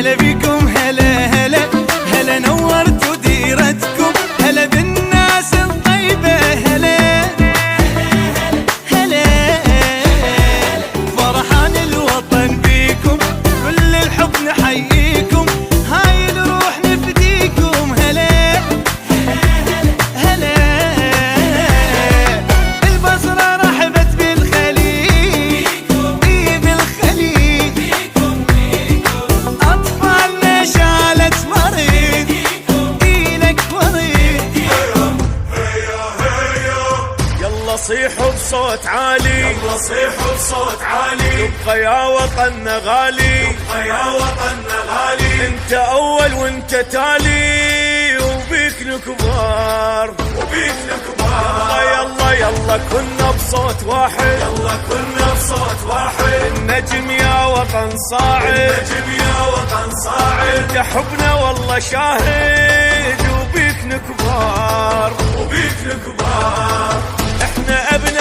هلا بيكم هلا هلا هلا نورتوا ديرتكم هلا بالناس الطيبة هلا هلا فرحان الوطن بيكم كل الحب نحييكم هاي الروح نفديكم هلا هلا البصرة رحبت بالخليج اي بالخليج اطفالنا شالت مريض ايلك وريد يلا صيحوا بصوت عالي يلا صيحوا بصوت عالي يبقى يا وطننا غالي يبقى يا وطننا غالي انت اول وانت تالي وبيك الكبار وبيك الكبار يلا يلا كنا بصوت واحد يلا كنا بصوت واحد النجم يا وطن صاعد النجم يا وطن صاعد انت حبنا والله شاهد وبيك الكبار وبيك الكبار احنا ابناء